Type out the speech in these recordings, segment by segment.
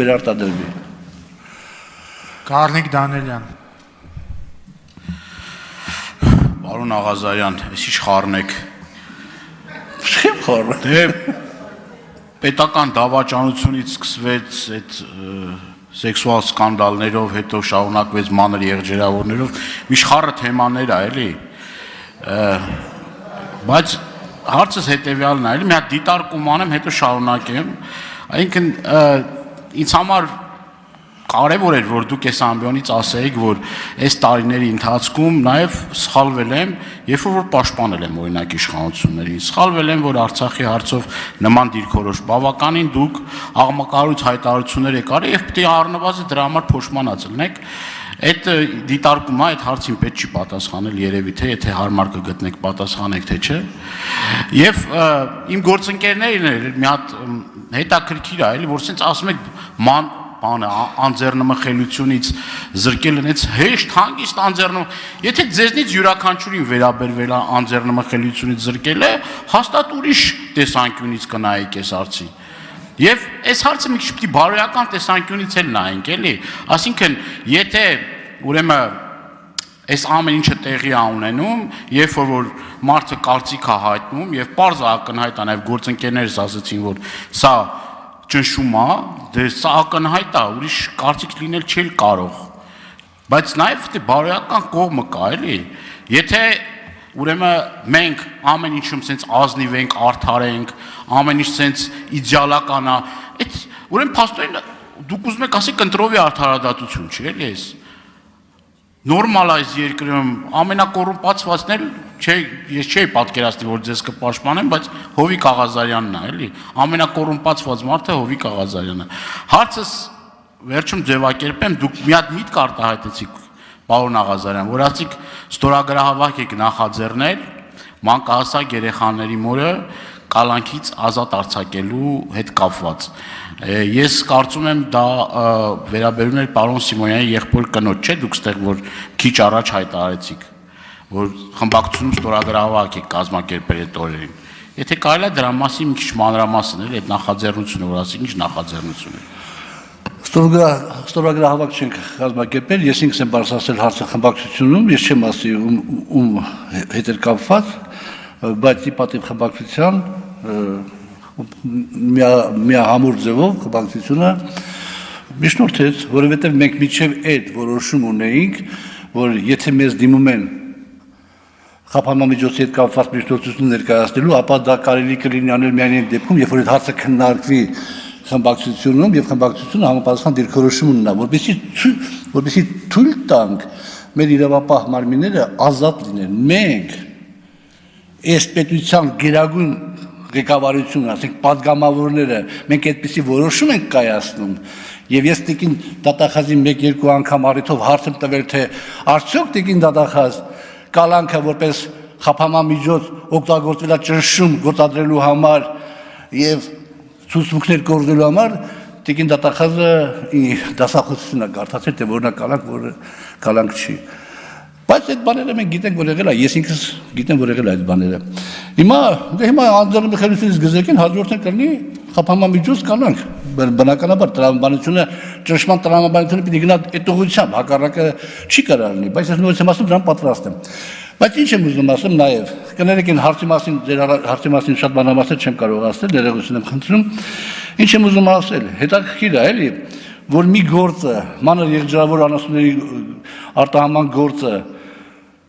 վերարտադրվի։ Կարնիկ Դանելյան։ Պարոն Աղազարյան, ես ինչ խառնեք։ Չեմ խառնել։ Դե պետական դավաճանությունից սկսվեց այդ սեքսուալ սկանդալներով, հետո շարունակվեց մանր եղջերավորներով, մի խառը թեմաներ ա, էլի։ Բայց հարցս հետևյալն է, էլի, մի հատ դիտարկում անեմ, հետո շարունակեմ։ Այսինքն ինձ համար կարևոր էր, որ դուք այս ամբիոնից ասեիք, որ այս տարիների ընթացքում նաև սխալվել եմ, երբ որ պաշտպանել եմ օրինակ իշխանություններին, սխալվել եմ, որ Արցախի հարցով նման դիրքորոշ բավականին դուք աղմկահարույց հայտարարություններ եք արել եւ պետք է առնվազն դրա համար փոշմանած լինեք։ Այդ դիտարկումը այդ հարցին պետք չի պատասխանել երևի թե եթե հարմար կգտնեք պատասխանեք թե չէ։ Եվ իմ գործընկերներն մի հատ հետաքրքիր է, էլի, որ ասենց ասում եք բանը անձեռնմխելությունից զրկել են, հեշտ հանգիստ անձեռնմ, եթե ձեզնից յուրաքանչյուրին վերաբերվել է անձեռնմխելությունից զրկել է, հաստատ ուրիշ տեսանկյունից կնայեք այս հարցին։ Եվ այս հարցը մի քիչ պիտի բարոյական տեսանկյունից էլ նայենք, էլի, այսինքն եթե ուրեմն այս ամեն ինչը տեղի է ունենում, երբ որ մարդը կարծիք է հայտնում եւ պարզ ակնհայտ է, նաեւ գործընկերներս ասացին, որ սա ճնշում է, դե սա ակնհայտ է, ուրիշ կարծիք լինել չի կարող։ Բայց նաեւ դե բարոյական կողմը կա, էլի։ Եթե ուրեմն մենք ամեն ինչում sense ազնիվ ենք, արդար ենք, ամեն ինչ sense իդեալական է, այդ ուրեմն փաստորեն դուք ուզում եք ասեք կընտրովի արդարադատություն, չէ՞ էլի էս։ Նորմալ այս երկրում ամենակոռումպացվածն էլ չէ, ես չէի պատկերացնի, որ ձեզ կպաշտպանեմ, բայց Հովիկ Աղազարյանն է, էլի, ամենակոռումպացված մարդը Հովիկ Աղազարյանը։ Հարցս վերջում ձևակերպեմ, դուք մի հատ միտք արտահայտեցիք, պարոն Աղազարյան, որ ասիք ստորագրահավաք եք նախաձեռնել մանկահասակ երեխաների մորը կալանքից ազատ արձակելու հետ կապված։ Ես կարծում եմ դա վերաբերում էր պարոն Սիմոնյանի եղբոր կնոջ, չէ՞, դուք ստեղ որ քիչ առաջ հայտարարեցիք, որ խմբակցությունում ստորագրահավաք եք կազմակերպել այդ օրերին։ Եթե կարելի է դրա մասին մի քիչ մանրամասն էլ այդ նախաձեռնությունը, որ ասեք, ինչ նախաձեռնություն է։ Ստորագրահավաք չենք կազմակերպել, ես ինքս եմ բարձրացրել հարցը խմբակցությունում, ես չեմ ասի ում հետ էր կապված, բայց ի պատիվ խմբակցության միահամուր ձևով խմբակցությունը միջնորդեց, որովհետև մենք միջև այդ որոշում ունեինք, որ եթե մեզ դիմում են խափանամիջոցի հետ կապված միջնորդություն ներկայացնելու, ապա դա կարելի կլինի անել միայն այն դեպքում, երբ որ այդ հարցը քննարկվի խմբակցությունում եւ խմբակցությունը համապատասխան դիրքորոշում ունենա, որպեսզի թույլ տանք մեր իրավապահ մարմինները ազատ լինեն։ Մենք այս պետության գերագույն ղեկավարությունը, ասենք падգամավորները, մենք այդպիսի որոշում ենք կայացնում եւ ես տիկին դատախազի 1-2 անգամ առիթով հարց եմ տվել, թե արդյոք տիկին դատախազ կալանքը որպես խափանամիջոց օգտագործվել է ճնշում գործադրելու համար եւ ցուցմունքներ կորզելու համար, տիկին դատախազը դասախոսություն է կարդացել, թե որն է կալանք, որը կալանք չի։ Բայց այդ բաները մենք գիտենք, որ եղել է, ես ինքս գիտեմ, որ եղել է այդ բաները։ Հիմա անձեռնմխելությունից գզեքին հաջորդը կլինի խափանամիջոց կանանք, բնականաբար տրամաբանությունը, ճնշման տրամաբանությունը պիտի գնա այդ ուղղությամբ, հակառակը չի կարող լինի, բայց ես նույնիսկ եմ ասում դրան պատրաստ եմ։ Բայց ինչ եմ ուզում ասեմ նաև, կներեք այն հարցի մասին, ձեր հարցի մասին շատ մանրամասն չեմ կարող ասել, ներողություն եմ խնդրում։ Ինչ եմ ուզում ասել, հետաքրքիր է, էլի, որ մի գործը, մանր եղջերավոր անասունների արտահանման գործը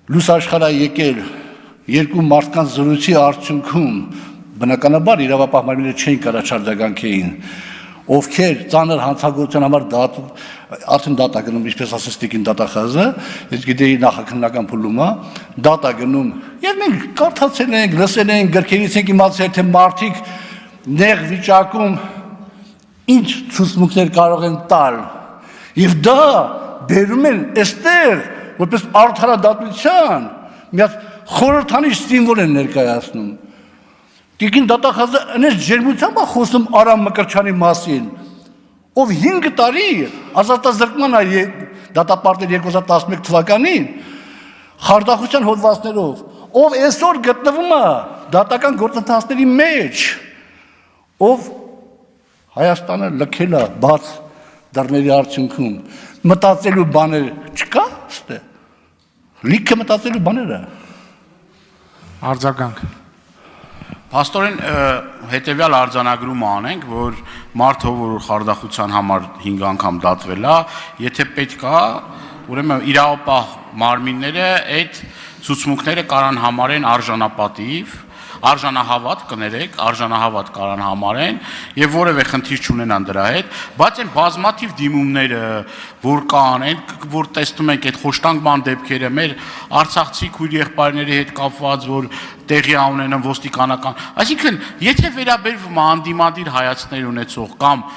լույս աշխարհ է եկել երկու մարդկանց զրույցի արդյունքում, բնականաբար իրավապահ մարմինները չէին կարող չարձագանքեին, ովքեր ծանր հանցագործության համար արդեն դատա գնում, ինչպես ասեց տիկին դատախազը, ես գիտեի նախաքննական փուլում է, դատա գնում, եւ մենք կարդացել ենք, լսել ենք, գրքերից ենք իմացել, թե մարդիկ նեղ վիճակում ինչ ցուցմունքներ կարող են տալ, եւ դա բերում են այստեղ, որպես արդարադատության մի հատ խորհրդանիշ սիմվոլ են ներկայացնում։ Տիկին դատախազը այնպես ջերմությամբ է խոսում Արամ Մկրտչյանի մասին, ով 5 տարի ազատազրկման է դատապարտել 2011 թվականին խարդախության հոդվածներով, ով այսօր գտնվում է դատական գործընթացների մեջ, ով Հայաստանը լքել է բաց դռների արդյունքում մտածելու բաներ չկա, ստե։ Լիքը մտածելու բաները։ Արձագանք։ Փաստորեն հետեւյալ արձանագրումը անենք, որ մարդը, որ խարդախության համար 5 անգամ դատվել է, եթե պետք է, ուրեմն իրավապահ մարմինները այդ ցուցմունքները կարան համարեն արժանապատիվ, արժանահավատ կներեք, արժանահավատ կարան համարեն եւ որևէ խնդիր չունենան դրա հետ, բայց այն բազմաթիվ դիմումները, որ կան, որ տեսնում ենք այդ խոշտանգման դեպքերը, մեր արցախցի քույր եղբայրների հետ կապված, որ տեղի ունենան ոստիկանական, այսինքն, եթե վերաբերվում է անդիմադիր հայացքներ ունեցող կամ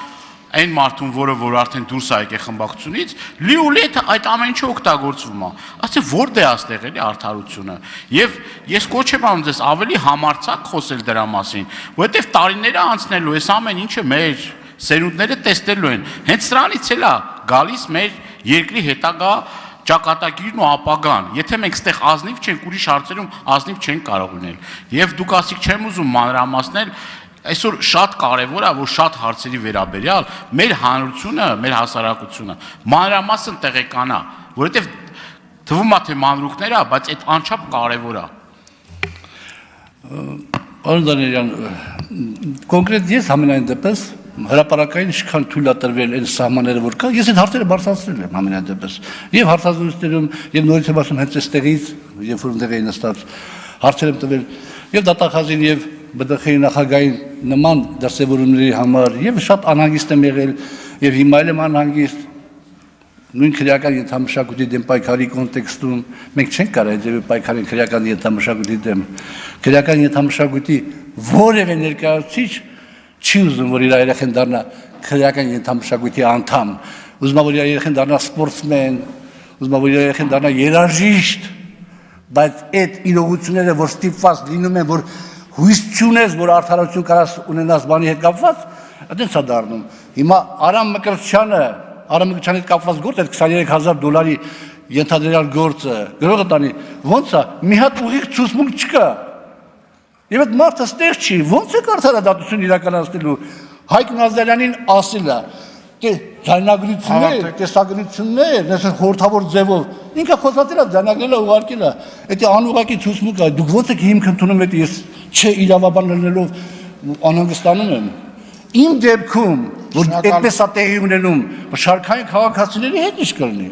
այն մարդուն, որ արդեն դուրս է եկել խմբակցությունից, լիուլի այդ ամեն ինչը օգտագործվում է։ Ասե որտե է այստեղ էլի արդարությունը։ Եվ ես կոչ եմ անում ձեզ ավելի համարձակ խոսել դրա մասին, որովհետև տարիները անցնելու, այս ամեն ինչը մեր սերունդները տեսնելու են։ Հենց սրանից էլ է գալիս մեր երկրի հետագա ճակատագիրն ու ապագան։ Եթե մենք այստեղ ազնիվ չենք, ուրիշ հարցերում ազնիվ չենք կարող լինել։ Եվ դուք ասիք չեմ ուզում մանրամասնել, այսօր շատ կարևոր է, որ շատ հարցերի վերաբերյալ մեր հանրությունը, մեր հասարակությունը մանրամասն տեղեկանա, որովհետև թվում է թե մանրուքներ է, բայց այդ անչափ կարևոր է։ Պարոն Դանիելյան, կոնկրետ ես ամենայն դեպս հրապարակային ինչքան թույլ է տրվել այն սահմանները, որ կա, ես այդ հարցերը բարձրացրել եմ ամենայն դեպս։ Եվ հարցազրույցներում, եւ նորից եմ ասում հենց այստեղից, երբ որ ընդեղ էին նստած, հարցեր եմ տվել եւ դատախազին եւ ԲԴԽ-ի նախագահային նման դրսևորումների համար եւ շատ անհանգիստ եմ եղել եւ հիմա եմ անհանգիստ նույն քրեական ենթամշակույթի դեմ պայքարի կոնտեքստում մենք չենք կարող այդ պայքարին քրեական ենթամշակույթի դեմ քրեական ենթամշակույթի որևէ ներկայացուցիչ չի ուզում որ իր երեխան դառնա քրեական ենթամշակույթի անդամ ուզում է որ իր երեխան դառնա սպորտսմեն ուզում է որ իր երեխան դառնա երաժիշտ բայց այդ իրողությունները որ ստիպված լինում են որ հույս չունես, որ արդարություն կարաս ունենաս բանի հետ կապված, այդպես է դառնում։ Հիմա Արամ Մկրտչյանի հետ կապված գործ այդ $23,000 ենթադրյալ գործը, գրողը տանի, ոնց է, մի հատ ուղիղ ցուցմունք չկա։ Եվ այդ մարդը ստեղ չի, ոնց է արդարադատություն իրականացնելու։ Հայկ Նազարյանին ասել է, թե ձայնագրություններ, տեսագրություններ, նույնիսկ խորհրդավոր ձևով, ինքը խոսացել է, ձայնագրել է, ուղարկել է, այդ անուղակի ցուցմունք է, դուք ոնց եք հիմք ընդունում եք, ես չէ իրավաբան լինելով անհանգստանում եմ։ Իմ դեպքում, որ այդպես է տեղի ունենում, շարքային քաղաքացիների հետ ինչ կլինի։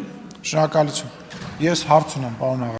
Շնորհակալություն։ Ես հարց ունեմ, պարոն